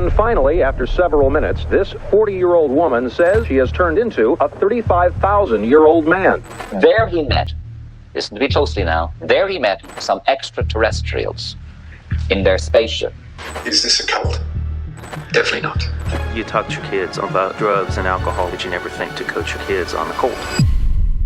And finally, after several minutes, this 40-year-old woman says she has turned into a 35,000-year-old man. There he met, listen to me closely now, there he met some extraterrestrials in their spaceship. Is this a cult? Definitely not. You talk to your kids about drugs and alcohol, but you never think to coach your kids on the cult.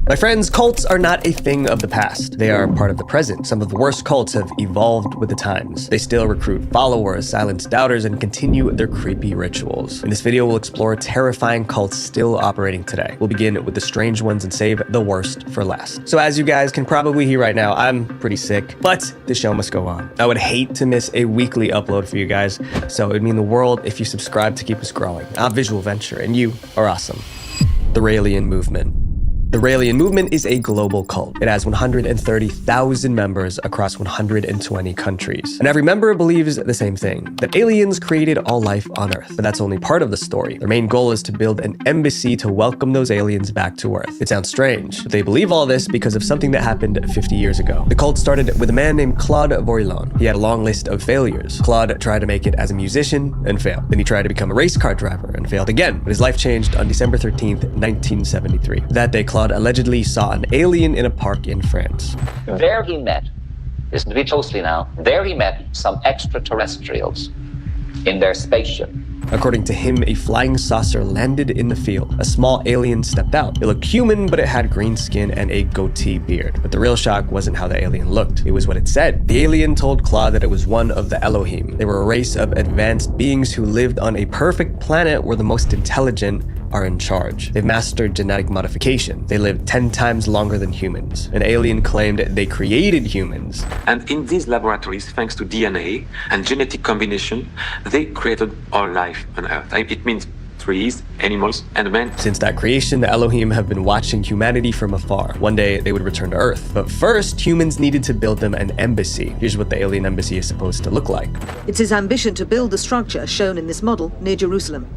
My friends, cults are not a thing of the past. They are part of the present. Some of the worst cults have evolved with the times. They still recruit followers, silence doubters, and continue their creepy rituals. In this video, we'll explore terrifying cults still operating today. We'll begin with the strange ones and save the worst for last. So as you guys can probably hear right now, I'm pretty sick, but the show must go on. I would hate to miss a weekly upload for you guys, so it would mean the world if you subscribe to keep us growing. I'm Visual Venture, and you are awesome. The Raelian Movement. The Raelian movement is a global cult. It has 130,000 members across 120 countries. And every member believes the same thing, that aliens created all life on Earth. But that's only part of the story. Their main goal is to build an embassy to welcome those aliens back to Earth. It sounds strange, but they believe all this because of something that happened 50 years ago. The cult started with a man named Claude Vorilhon. He had a long list of failures. Claude tried to make it as a musician and failed. Then he tried to become a race car driver and failed again. But his life changed on December 13th, 1973. That day, Claude allegedly saw an alien in a park in France. There he met, listen to me closely now, there he met some extraterrestrials in their spaceship. According to him, a flying saucer landed in the field. A small alien stepped out. It looked human, but it had green skin and a goatee beard. But the real shock wasn't how the alien looked. It was what it said. The alien told Claude that it was one of the Elohim. They were a race of advanced beings who lived on a perfect planet where the most intelligent are in charge. They've mastered genetic modification. They live 10 times longer than humans. An alien claimed they created humans. And in these laboratories, thanks to DNA and genetic combination, they created all life on Earth. It means trees, animals, and men. Since that creation, the Elohim have been watching humanity from afar. One day, they would return to Earth. But first, humans needed to build them an embassy. Here's what the alien embassy is supposed to look like. It's his ambition to build the structure shown in this model near Jerusalem.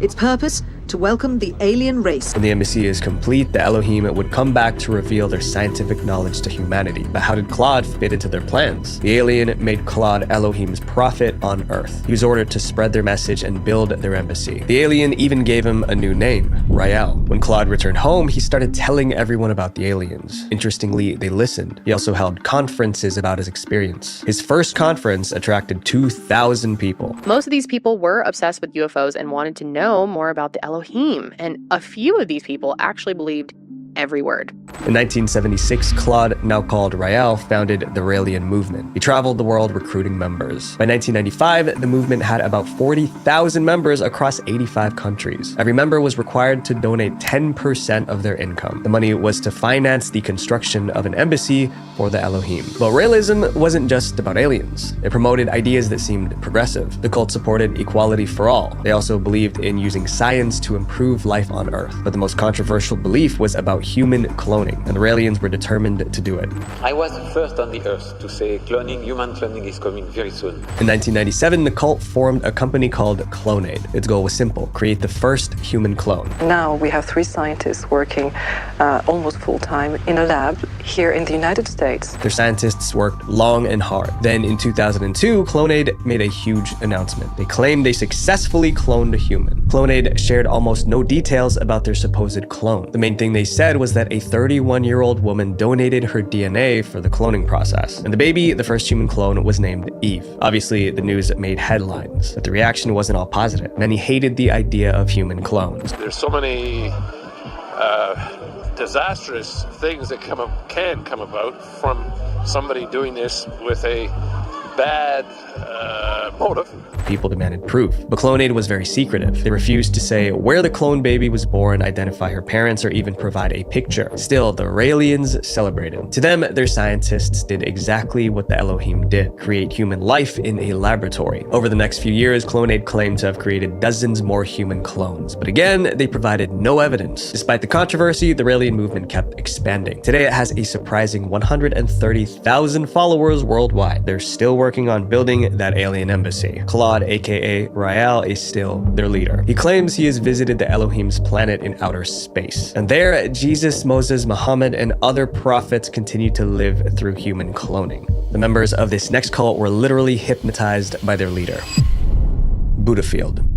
Its purpose? To welcome the alien race. When the embassy is complete, the Elohim would come back to reveal their scientific knowledge to humanity. But how did Claude fit into their plans? The alien made Claude Elohim's prophet on Earth. He was ordered to spread their message and build their embassy. The alien even gave him a new name, Rael. When Claude returned home, he started telling everyone about the aliens. Interestingly, they listened. He also held conferences about his experience. His first conference attracted 2,000 people. Most of these people were obsessed with UFOs and wanted to know more about the Elohim, and a few of these people actually believed every word. In 1976, Claude, now called Rael, founded the Raelian movement. He traveled the world recruiting members. By 1995, the movement had about 40,000 members across 85 countries. Every member was required to donate 10% of their income. The money was to finance the construction of an embassy for the Elohim. But Raelism wasn't just about aliens. It promoted ideas that seemed progressive. The cult supported equality for all. They also believed in using science to improve life on Earth. But the most controversial belief was about human cloning, and the Raelians were determined to do it. I was the first on the Earth to say human cloning is coming very soon. In 1997, the cult formed a company called Clonade. Its goal was simple: create the first human clone. Now we have 3 scientists working almost full-time in a lab here in the United States. Their scientists worked long and hard. Then in 2002, Clonade made a huge announcement. They claimed they successfully cloned a human. Clonade shared almost no details about their supposed clone. The main thing they said was that a 31-year-old woman donated her DNA for the cloning process. And the baby, the first human clone, was named Eve. Obviously, the news made headlines, but the reaction wasn't all positive. Many hated the idea of human clones. There's so many disastrous things that can come about from somebody doing this with a bad motive. People demanded proof, but Clonade was very secretive. They refused to say where the clone baby was born, identify her parents, or even provide a picture. Still, the Raelians celebrated. To them, their scientists did exactly what the Elohim did: create human life in a laboratory. Over the next few years, Clonade claimed to have created dozens more human clones. But again, they provided no evidence. Despite the controversy, the Raelian movement kept expanding. Today, it has a surprising 130,000 followers worldwide. They're still working on building that alien embassy. Claude, aka Rael, is still their leader. He claims he has visited the Elohim's planet in outer space. And there, Jesus, Moses, Muhammad, and other prophets continue to live through human cloning. The members of this next cult were literally hypnotized by their leader. Budafield.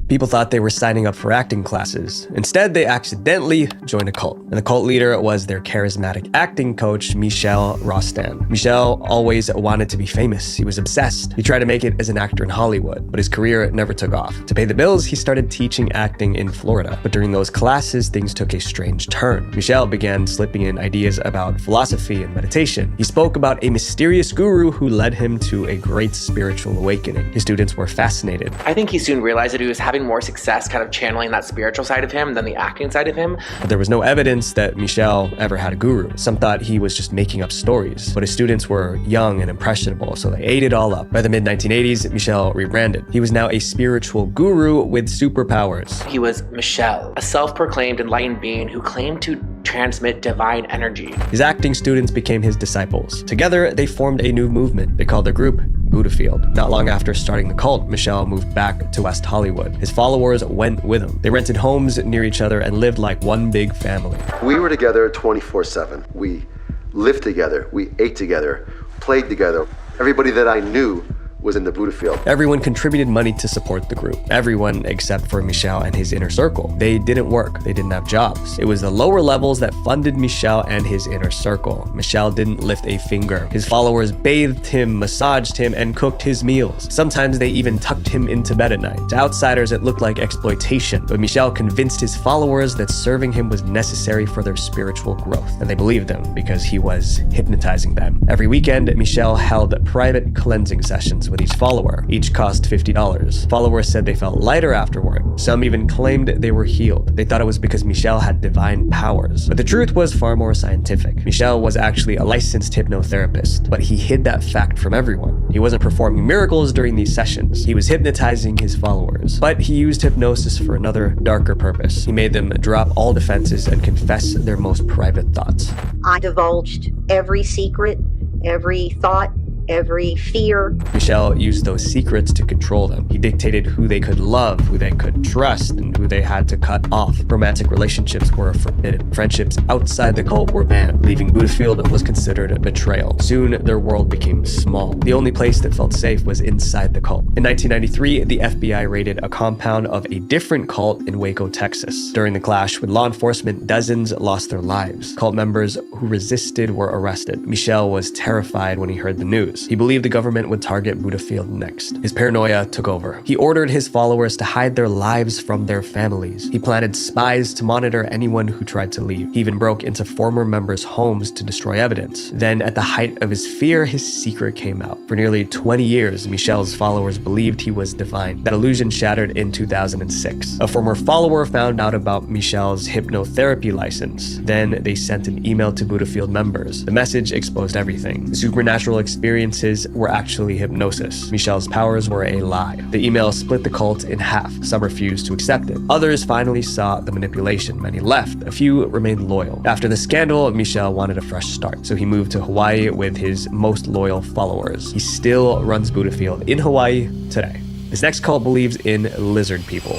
People thought they were signing up for acting classes. Instead, they accidentally joined a cult. And the cult leader was their charismatic acting coach, Michel Rostand. Michel always wanted to be famous. He was obsessed. He tried to make it as an actor in Hollywood, but his career never took off. To pay the bills, he started teaching acting in Florida. But during those classes, things took a strange turn. Michel began slipping in ideas about philosophy and meditation. He spoke about a mysterious guru who led him to a great spiritual awakening. His students were fascinated. I think he soon realized that he was having more success kind of channeling that spiritual side of him than the acting side of him. But there was no evidence that Michel ever had a guru. Some thought he was just making up stories, but his students were young and impressionable, so they ate it all up. By the mid-1980s, Michel rebranded. He was now a spiritual guru with superpowers. He was Michel, a self-proclaimed enlightened being who claimed to transmit divine energy. His acting students became his disciples. Together, they formed a new movement. They called their group Budafield. Not long after starting the cult, Michel moved back to West Hollywood. His followers went with him. They rented homes near each other and lived like one big family. We were together 24/7. We lived together. We ate together, played together. Everybody that I knew was in the Budafield. Everyone contributed money to support the group. Everyone except for Michel and his inner circle. They didn't work. They didn't have jobs. It was the lower levels that funded Michel and his inner circle. Michel didn't lift a finger. His followers bathed him, massaged him, and cooked his meals. Sometimes they even tucked him into bed at night. To outsiders, it looked like exploitation, but Michel convinced his followers that serving him was necessary for their spiritual growth, and they believed him because he was hypnotizing them. Every weekend, Michel held private cleansing sessions with each follower. Each cost $50. Followers said they felt lighter afterward. Some even claimed they were healed. They thought it was because Michel had divine powers. But the truth was far more scientific. Michel was actually a licensed hypnotherapist, but he hid that fact from everyone. He wasn't performing miracles during these sessions. He was hypnotizing his followers. But he used hypnosis for another darker purpose. He made them drop all defenses and confess their most private thoughts. I divulged every secret, every thought, every fear. Michel used those secrets to control them. He dictated who they could love, who they could trust, and who they had to cut off. Romantic relationships were forbidden. Friendships outside the cult were banned. Leaving Budafield was considered a betrayal. Soon, their world became small. The only place that felt safe was inside the cult. In 1993, the FBI raided a compound of a different cult in Waco, Texas. During the clash with law enforcement, dozens lost their lives. Cult members who resisted were arrested. Michel was terrified when he heard the news. He believed the government would target Budafield next. His paranoia took over. He ordered his followers to hide their lives from their families. He planted spies to monitor anyone who tried to leave. He even broke into former members' homes to destroy evidence. Then, at the height of his fear, his secret came out. For nearly 20 years, Michel's followers believed he was divine. That illusion shattered in 2006. A former follower found out about Michel's hypnotherapy license. Then, they sent an email to Budafield members. The message exposed everything. The supernatural experiences were actually hypnosis. Michel's powers were a lie. The email split the cult in half. Some refused to accept it. Others finally saw the manipulation. Many left. A few remained loyal. After the scandal, Michel wanted a fresh start, so he moved to Hawaii with his most loyal followers. He still runs Budafield in Hawaii today. This next cult believes in lizard people.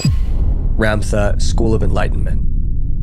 Ramtha School of Enlightenment.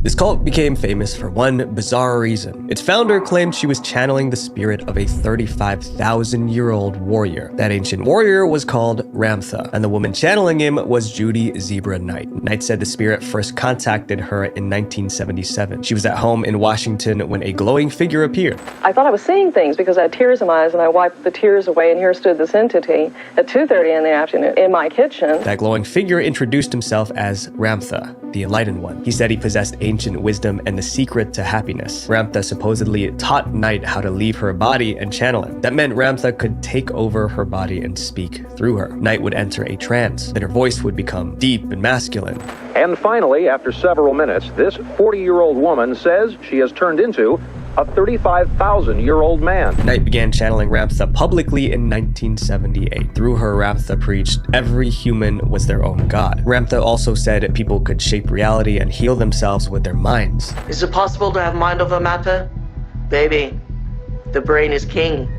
This cult became famous for one bizarre reason. Its founder claimed she was channeling the spirit of a 35,000-year-old warrior. That ancient warrior was called Ramtha, and the woman channeling him was Judy Zebra Knight. Knight said the spirit first contacted her in 1977. She was at home in Washington when a glowing figure appeared. I thought I was seeing things because I had tears in my eyes, and I wiped the tears away, and here stood this entity at 2:30 in the afternoon in my kitchen. That glowing figure introduced himself as Ramtha, the Enlightened One. He said he possessed ancient wisdom and the secret to happiness. Ramtha supposedly taught Knight how to leave her body and channel him. That meant Ramtha could take over her body and speak through her. Knight would enter a trance, then her voice would become deep and masculine. And finally, after several minutes, this 40-year-old woman says she has turned into a 35,000-year-old man. Knight began channeling Ramtha publicly in 1978. Through her, Ramtha preached every human was their own god. Ramtha also said people could shape reality and heal themselves with their minds. Is it possible to have mind over matter? Baby, the brain is king.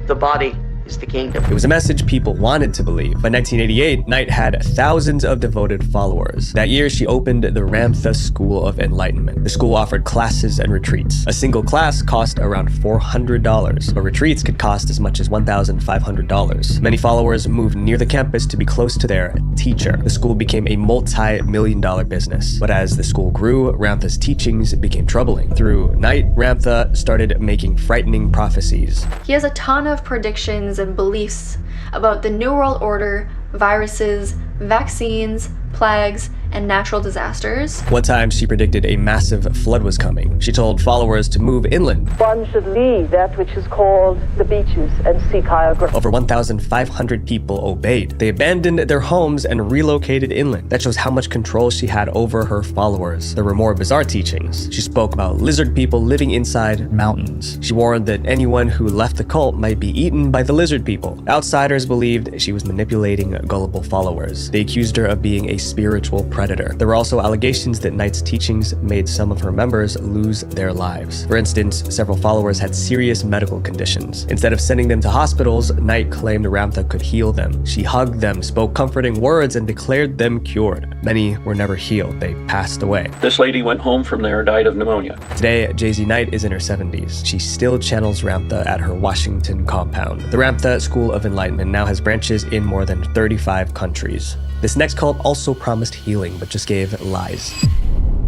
The body is the kingdom. It was a message people wanted to believe. By 1988, Knight had thousands of devoted followers. That year, she opened the Ramtha School of Enlightenment. The school offered classes and retreats. A single class cost around $400, but retreats could cost as much as $1,500. Many followers moved near the campus to be close to their teacher. The school became a multi-million-dollar business. But as the school grew, Ramtha's teachings became troubling. Through Knight, Ramtha started making frightening prophecies. He has a ton of predictions and beliefs about the New World Order, viruses, vaccines, plagues, and natural disasters. One time, she predicted a massive flood was coming. She told followers to move inland. One should leave that which is called the beaches and seek higher ground. Over 1,500 people obeyed. They abandoned their homes and relocated inland. That shows how much control she had over her followers. There were more bizarre teachings. She spoke about lizard people living inside mountains. She warned that anyone who left the cult might be eaten by the lizard people. Outsiders believed she was manipulating gullible followers. They accused her of being a spiritual predator. There were also allegations that Knight's teachings made some of her members lose their lives. For instance, several followers had serious medical conditions. Instead of sending them to hospitals, Knight claimed Ramtha could heal them. She hugged them, spoke comforting words, and declared them cured. Many were never healed. They passed away. This lady went home from there, died of pneumonia. Today, Jay-Z Knight is in her 70s. She still channels Ramtha at her Washington compound. The Ramtha School of Enlightenment now has branches in more than 35 countries. This next cult also promised healing, but just gave lies.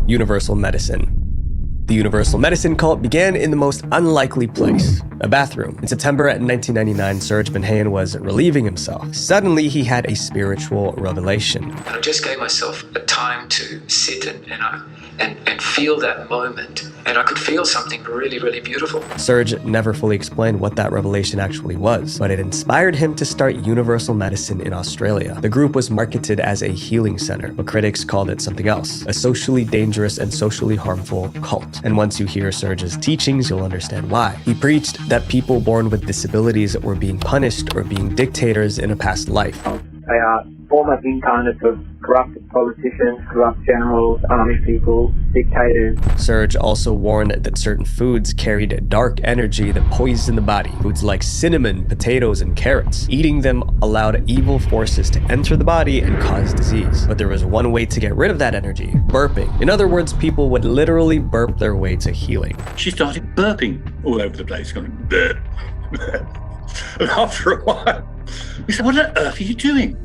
Universal medicine. The Universal Medicine cult began in the most unlikely place, a bathroom. In September 1999, Serge Benhayan was relieving himself. Suddenly, he had a spiritual revelation. I just gave myself a time to sit and feel that moment. And I could feel something really, really beautiful. Serge never fully explained what that revelation actually was, but it inspired him to start Universal Medicine in Australia. The group was marketed as a healing center, but critics called it something else, a socially dangerous and socially harmful cult. And once you hear Serge's teachings, you'll understand why. He preached that people born with disabilities were being punished or being dictators in a past life. They are former incarnates of corrupt politicians, corrupt generals, army people, dictators. Serge also warned that certain foods carried dark energy that poisoned the body. Foods like cinnamon, potatoes, and carrots. Eating them allowed evil forces to enter the body and cause disease. But there was one way to get rid of that energy: burping. In other words, people would literally burp their way to healing. She started burping all over the place, going burp. And after a while, we said, "What on earth are you doing?"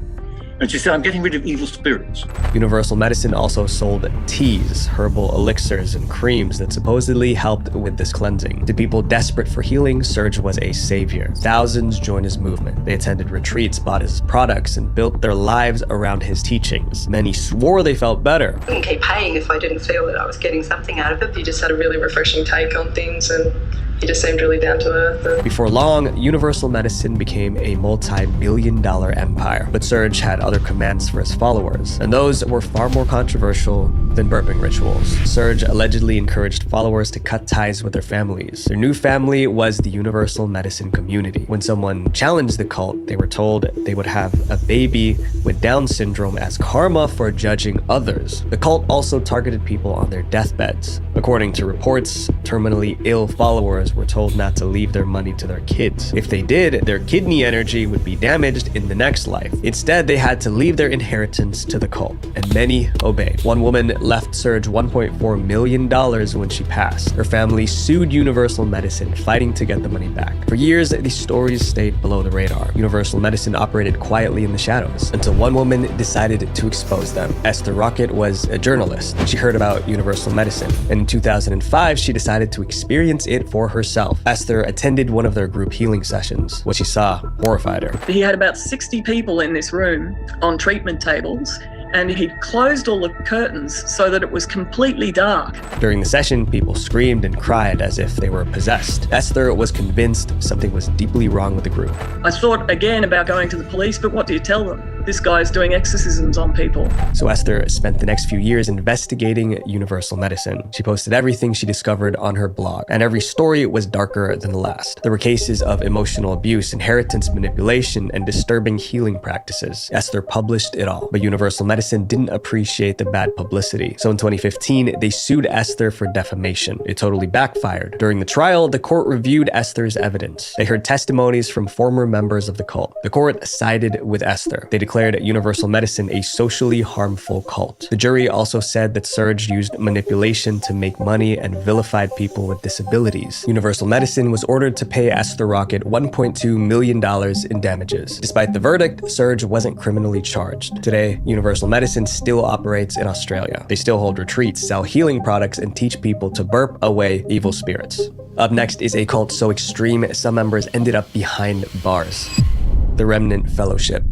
And she said, "I'm getting rid of evil spirits." Universal Medicine also sold teas, herbal elixirs, and creams that supposedly helped with this cleansing. To people desperate for healing, Serge was a savior. Thousands joined his movement. They attended retreats, bought his products, and built their lives around his teachings. Many swore they felt better. I wouldn't keep paying if I didn't feel that I was getting something out of it. He just had a really refreshing take on things, and he just seemed really down to earth. Before long, Universal Medicine became a multi-billion-dollar empire. But Serge had other commands for his followers, and those were far more controversial than burping rituals. Serge allegedly encouraged followers to cut ties with their families. Their new family was the Universal Medicine community. When someone challenged the cult, they were told they would have a baby with Down syndrome as karma for judging others. The cult also targeted people on their deathbeds. According to reports, terminally ill followers were told not to leave their money to their kids. If they did, their kidney energy would be damaged in the next life. Instead, they had to leave their inheritance to the cult, and many obeyed. One woman left Serge $1.4 million when she passed. Her family sued Universal Medicine, fighting to get the money back. For years, these stories stayed below the radar. Universal Medicine operated quietly in the shadows, until one woman decided to expose them. Esther Rocket was a journalist. She heard about Universal Medicine, and in 2005, she decided to experience it for herself. Esther attended one of their group healing sessions. What she saw horrified her. He had about 60 people in this room on treatment tables, and he'd closed all the curtains so that it was completely dark. During the session, people screamed and cried as if they were possessed. Esther was convinced something was deeply wrong with the group. I thought again about going to the police, but what do you tell them? this guy's doing exorcisms on people. So Esther spent the next few years investigating universal medicine. She posted everything she discovered on her blog, and every story was darker than the last. There were cases of emotional abuse, inheritance manipulation, and disturbing healing practices. Esther published it all, but universal medicine didn't appreciate the bad publicity. So in 2015, they sued Esther for defamation. It totally backfired. During the trial, the court reviewed Esther's evidence. They heard testimonies from former members of the cult. The court sided with Esther. They declared universal medicine a socially harmful cult. The jury also said that Serge used manipulation to make money and vilified people with disabilities. Universal medicine was ordered to pay Esther Rocket $1.2 million in damages. Despite the verdict, Serge wasn't criminally charged. Today, universal medicine still operates in Australia. They still hold retreats, sell healing products, and teach people to burp away evil spirits. Up next is a cult so extreme, some members ended up behind bars. The Remnant Fellowship.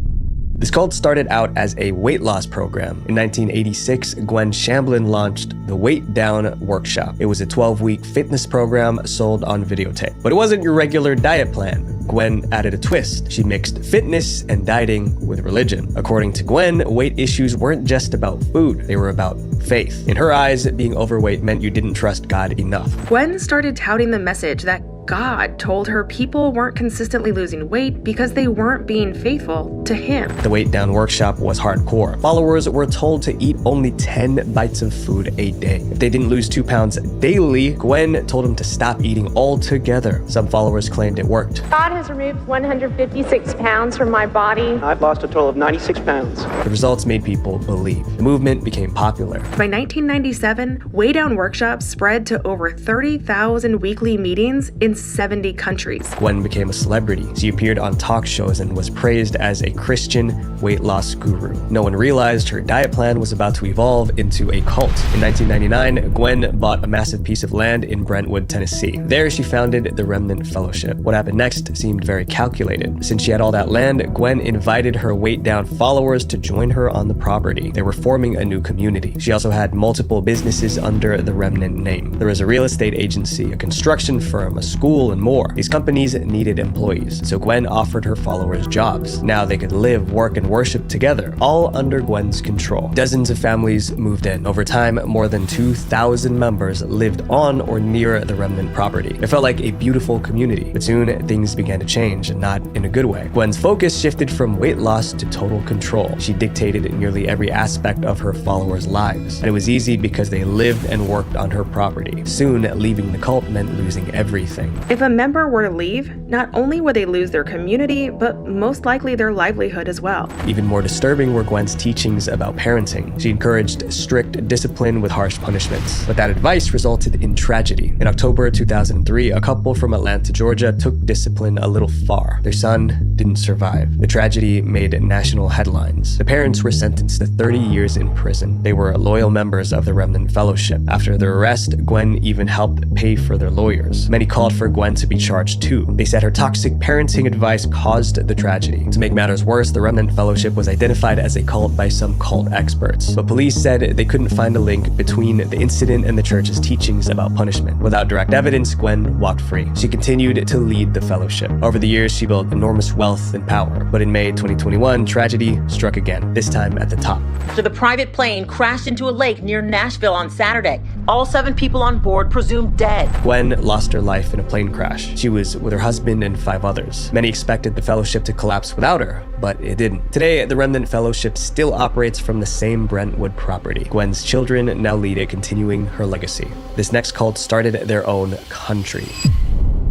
This cult started out as a weight loss program. In 1986, Gwen Shamblin launched the Weight Down Workshop. It was a 12-week fitness program sold on videotape. But it wasn't your regular diet plan. Gwen added a twist. She mixed fitness and dieting with religion. According to Gwen, weight issues weren't just about food, they were about faith. In her eyes, being overweight meant you didn't trust God enough. Gwen started touting the message that God told her people weren't consistently losing weight because they weren't being faithful to him. The Weight Down Workshop was hardcore. Followers were told to eat only 10 bites of food a day. If they didn't lose 2 pounds daily, Gwen told them to stop eating altogether. Some followers claimed it worked. God has removed 156 pounds from my body. I've lost a total of 96 pounds. The results made people believe. The movement became popular. By 1997, Weight Down Workshops spread to over 30,000 weekly meetings in 70 countries. Gwen became a celebrity. She appeared on talk shows and was praised as a Christian weight loss guru. No one realized her diet plan was about to evolve into a cult. In 1999, Gwen bought a massive piece of land in Brentwood, Tennessee. There, she founded the Remnant Fellowship. What happened next seemed very calculated. Since she had all that land, Gwen invited her Weight Down followers to join her on the property. They were forming a new community. She also had multiple businesses under the Remnant name. There was a real estate agency, a construction firm, a school, and more. These companies needed employees, so Gwen offered her followers jobs. Now they could live, work, and worship together, all under Gwen's control. Dozens of families moved in. Over time, more than 2,000 members lived on or near the Remnant property. It felt like a beautiful community, but soon things began to change, and not in a good way. Gwen's focus shifted from weight loss to total control. She dictated nearly every aspect of her followers' lives, and it was easy because they lived and worked on her property. Soon, leaving the cult meant losing everything. If a member were to leave, not only would they lose their community, but most likely their livelihood as well. Even more disturbing were Gwen's teachings about parenting. She encouraged strict discipline with harsh punishments, but that advice resulted in tragedy. In October 2003, a couple from Atlanta, Georgia took discipline a little far. Their son didn't survive. The tragedy made national headlines. The parents were sentenced to 30 years in prison. They were loyal members of the Remnant Fellowship. After their arrest, Gwen even helped pay for their lawyers. Many called for Gwen to be charged too. They said her toxic parenting advice caused the tragedy. To make matters worse, the Remnant Fellowship was identified as a cult by some cult experts, but police said they couldn't find a link between the incident and the church's teachings about punishment. Without direct evidence, Gwen walked free. She continued to lead the fellowship. Over the years, she built enormous wealth and power, but in May 2021, tragedy struck again, this time at the top. So the private plane crashed into a lake near Nashville on Saturday. All 7 people on board presumed dead. Gwen lost her life in a plane crash. She was with her husband and 5 others. Many expected the fellowship to collapse without her, but it didn't. Today, the Remnant Fellowship still operates from the same Brentwood property. Gwen's children now lead it, continuing her legacy. This next cult started their own country.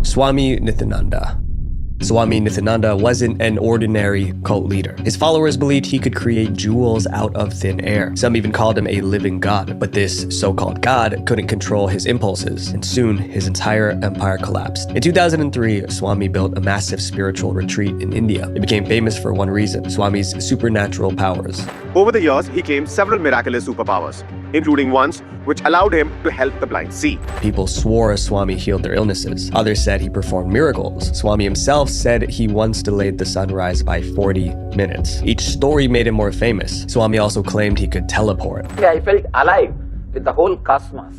Swami Nityananda. Swami Nityananda wasn't an ordinary cult leader. His followers believed he could create jewels out of thin air. Some even called him a living god, but this so-called god couldn't control his impulses, and soon his entire empire collapsed. In 2003, Swami built a massive spiritual retreat in India. It became famous for one reason: Swami's supernatural powers. Over the years, he claimed several miraculous superpowers, including ones which allowed him to help the blind see. People swore Swami healed their illnesses. Others said he performed miracles. Swami himself said he once delayed the sunrise by 40 minutes. Each story made him more famous. Swami also claimed he could teleport. I felt alive with the whole cosmos.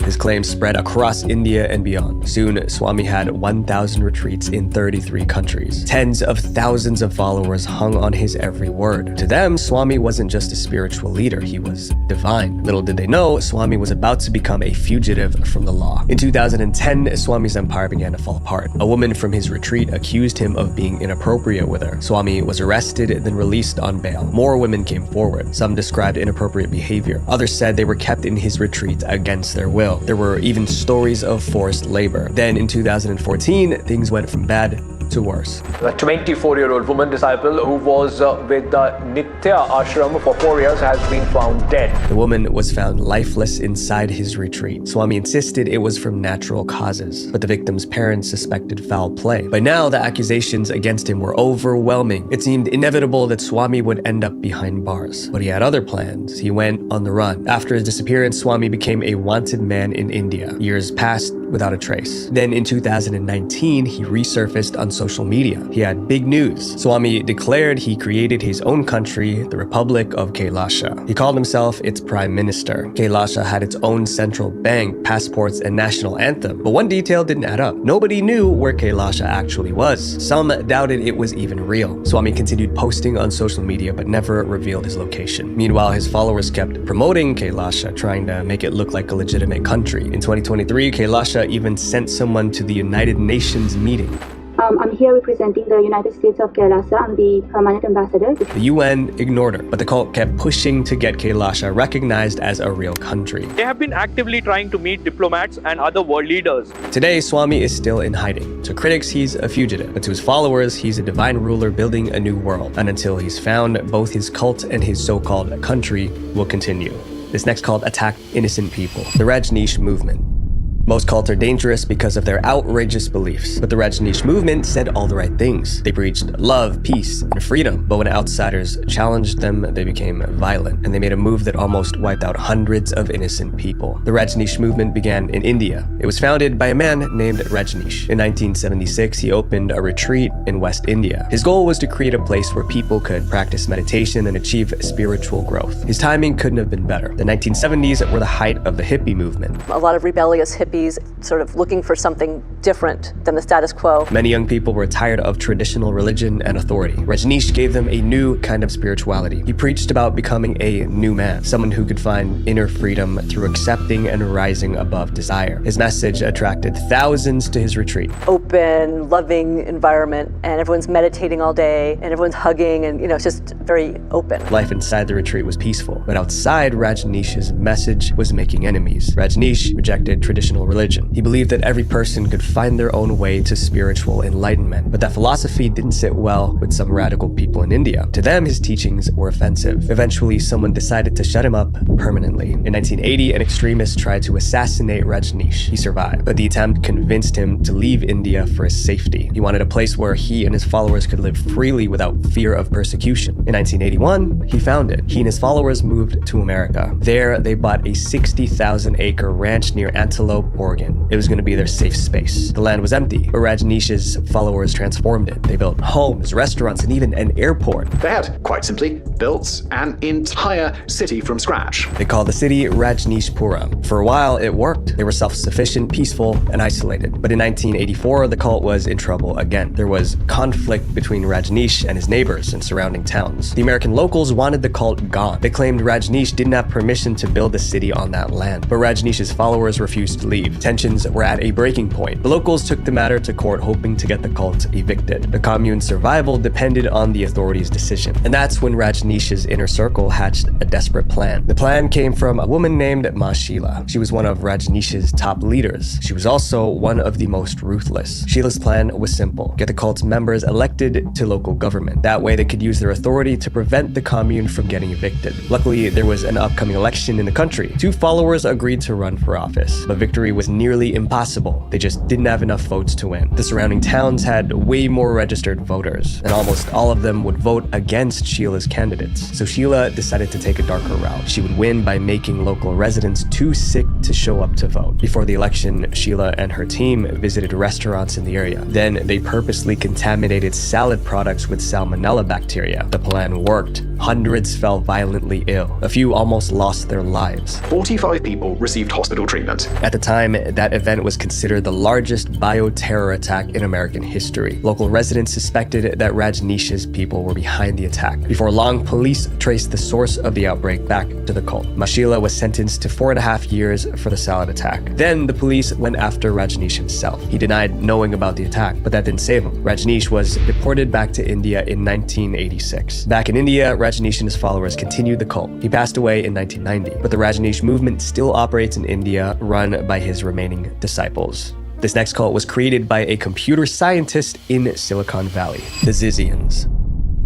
His claims spread across India and beyond. Soon, Swami had 1,000 retreats in 33 countries. Tens of thousands of followers hung on his every word. To them, Swami wasn't just a spiritual leader, he was divine. Little did they know, Swami was about to become a fugitive from the law. In 2010, Swami's empire began to fall apart. A woman from his retreat accused him of being inappropriate with her. Swami was arrested, then released on bail. More women came forward. Some described inappropriate behavior. Others said they were kept in his retreat against their will. There were even stories of forced labor. Then in 2014, things went from bad to worse. A 24-year-old woman disciple who was with the Nitya ashram for 4 years has been found dead. The woman was found lifeless inside his retreat. Swami insisted it was from natural causes, but the victim's parents suspected foul play. By now, the accusations against him were overwhelming. It seemed inevitable that Swami would end up behind bars. But he had other plans. He went on the run. After his disappearance, Swami became a wanted man in India. Years passed without a trace. Then in 2019, he resurfaced on social media. He had big news. Swami declared he created his own country, the Republic of Kailasha. He called himself its prime minister. Kailasha had its own central bank, passports, and national anthem. But one detail didn't add up. Nobody knew where Kailasha actually was. Some doubted it was even real. Swami continued posting on social media but never revealed his location. Meanwhile, his followers kept promoting Kailasha, trying to make it look like a legitimate country. In 2023, Kailasha even sent someone to the United Nations meeting. I'm here representing the United States of Kailasha. I'm the permanent ambassador. The UN ignored her, but the cult kept pushing to get Kailasha recognized as a real country. They have been actively trying to meet diplomats and other world leaders. Today, Swami is still in hiding. To critics, he's a fugitive, but to his followers, he's a divine ruler building a new world. And until he's found, both his cult and his so-called country will continue. This next cult attacked innocent people, the Rajneesh movement. Most cults are dangerous because of their outrageous beliefs, but the Rajneesh movement said all the right things. They preached love, peace, and freedom, but when outsiders challenged them, they became violent, and they made a move that almost wiped out hundreds of innocent people. The Rajneesh movement began in India. It was founded by a man named Rajneesh. In 1976, he opened a retreat in West India. His goal was to create a place where people could practice meditation and achieve spiritual growth. His timing couldn't have been better. The 1970s were the height of the hippie movement. A lot of rebellious hippies sort of looking for something different than the status quo. Many young people were tired of traditional religion and authority. Rajneesh gave them a new kind of spirituality. He preached about becoming a new man, someone who could find inner freedom through accepting and rising above desire. His message attracted thousands to his retreat. Open, loving environment, and everyone's meditating all day, and everyone's hugging, and it's just very open. Life inside the retreat was peaceful, but outside, Rajneesh's message was making enemies. Rajneesh rejected traditional religion. He believed that every person could find their own way to spiritual enlightenment, but that philosophy didn't sit well with some radical people in India. To them, his teachings were offensive. Eventually, someone decided to shut him up permanently. In 1980, an extremist tried to assassinate Rajneesh. He survived, but the attempt convinced him to leave India for his safety. He wanted a place where he and his followers could live freely without fear of persecution. In 1981, he found it. He and his followers moved to America. There, they bought a 60,000-acre ranch near Antelope, Oregon. It was going to be their safe space. The land was empty, but Rajneesh's followers transformed it. They built homes, restaurants, and even an airport. They had, quite simply, built an entire city from scratch. They called the city Rajneeshpuram. For a while, it worked. They were self-sufficient, peaceful, and isolated. But in 1984, the cult was in trouble again. There was conflict between Rajneesh and his neighbors in surrounding towns. The American locals wanted the cult gone. They claimed Rajneesh didn't have permission to build a city on that land, but Rajneesh's followers refused to leave. Tensions were at a breaking point. The locals took the matter to court, hoping to get the cult evicted. The commune's survival depended on the authorities' decision. And that's when Rajneesh's inner circle hatched a desperate plan. The plan came from a woman named Ma Sheila. She was one of Rajneesh's top leaders. She was also one of the most ruthless. Sheila's plan was simple: get the cult's members elected to local government. That way they could use their authority to prevent the commune from getting evicted. Luckily, there was an upcoming election in the country. Two followers agreed to run for office, but victory victory was nearly impossible. They just didn't have enough votes to win. The surrounding towns had way more registered voters, and almost all of them would vote against Sheila's candidates. So Sheila decided to take a darker route. She would win by making local residents too sick to show up to vote. Before the election, Sheila and her team visited restaurants in the area. Then they purposely contaminated salad products with salmonella bacteria. The plan worked. Hundreds fell violently ill. A few almost lost their lives. 45 people received hospital treatment. At the time, that event was considered the largest bioterror attack in American history. Local residents suspected that Rajneesh's people were behind the attack. Before long, police traced the source of the outbreak back to the cult. Sheila was sentenced to 4.5 years for the salad attack. Then the police went after Rajneesh himself. He denied knowing about the attack, but that didn't save him. Rajneesh was deported back to India in 1986. Back in India, Rajneesh and his followers continued the cult. He passed away in 1990, but the Rajneesh movement still operates in India, run by his remaining disciples. This next cult was created by a computer scientist in Silicon Valley, the Zizians.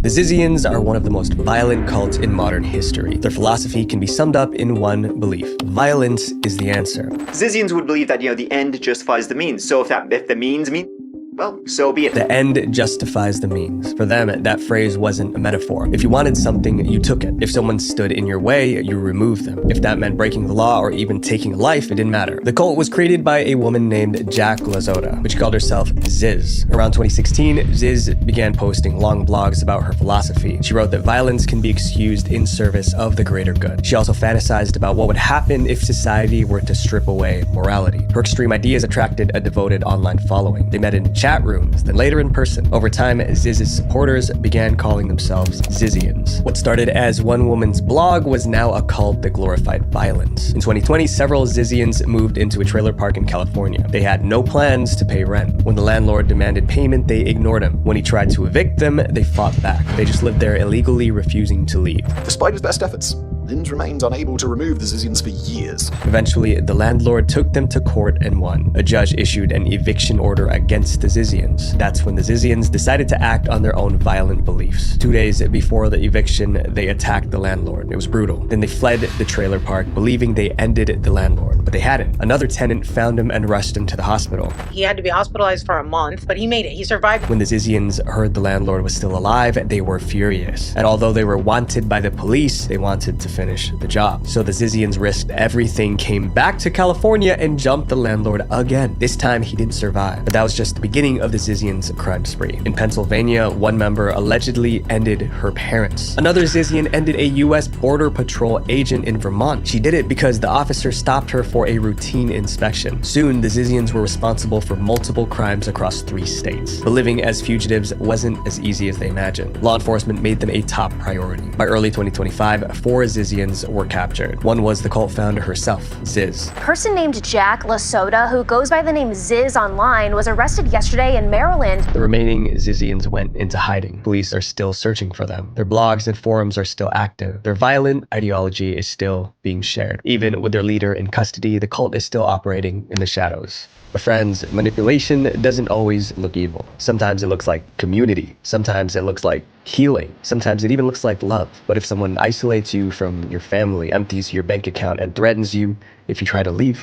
The Zizians are one of the most violent cults in modern history. Their philosophy can be summed up in one belief: violence is the answer. Zizians would believe that, the end justifies the means. So if the means mean, well, so be it. The end justifies the means. For them, that phrase wasn't a metaphor. If you wanted something, you took it. If someone stood in your way, you removed them. If that meant breaking the law or even taking a life, it didn't matter. The cult was created by a woman named Jack Lazota, which called herself Ziz. Around 2016, Ziz began posting long blogs about her philosophy. She wrote that violence can be excused in service of the greater good. She also fantasized about what would happen if society were to strip away morality. Her extreme ideas attracted a devoted online following. They met in chat rooms, then later in person. Over time, Ziz's supporters began calling themselves Zizians. What started as one woman's blog was now a cult that glorified violence. In 2020, several Zizians moved into a trailer park in California. They had no plans to pay rent. When the landlord demanded payment, they ignored him. When he tried to evict them, they fought back. They just lived there illegally, refusing to leave. Despite his best efforts, Lind remained unable to remove the Zizians for years. Eventually, the landlord took them to court and won. A judge issued an eviction order against the Zizians. That's when the Zizians decided to act on their own violent beliefs. 2 days before the eviction, they attacked the landlord. It was brutal. Then they fled the trailer park, believing they ended the landlord, but they hadn't. Another tenant found him and rushed him to the hospital. He had to be hospitalized for a month, but he made it. He survived. When the Zizians heard the landlord was still alive, they were furious. And although they were wanted by the police, they wanted to finish the job. So the Zizians risked everything, came back to California, and jumped the landlord again. This time, he didn't survive. But that was just the beginning of the Zizians' crime spree. In Pennsylvania, one member allegedly ended her parents. Another Zizian ended a U.S. Border Patrol agent in Vermont. She did it because the officer stopped her for a routine inspection. Soon, the Zizians were responsible for multiple crimes across 3 states. But living as fugitives wasn't as easy as they imagined. Law enforcement made them a top priority. By early 2025, 4 Zizians were captured. One was the cult founder herself, Ziz. A person named Jack Lazota, who goes by the name Ziz online, was arrested yesterday in Maryland. The remaining Zizians went into hiding. Police are still searching for them. Their blogs and forums are still active. Their violent ideology is still being shared. Even with their leader in custody, the cult is still operating in the shadows. But friends, manipulation doesn't always look evil. Sometimes it looks like community. Sometimes it looks like healing. Sometimes it even looks like love. But if someone isolates you from your family, empties your bank account, and threatens you if you try to leave,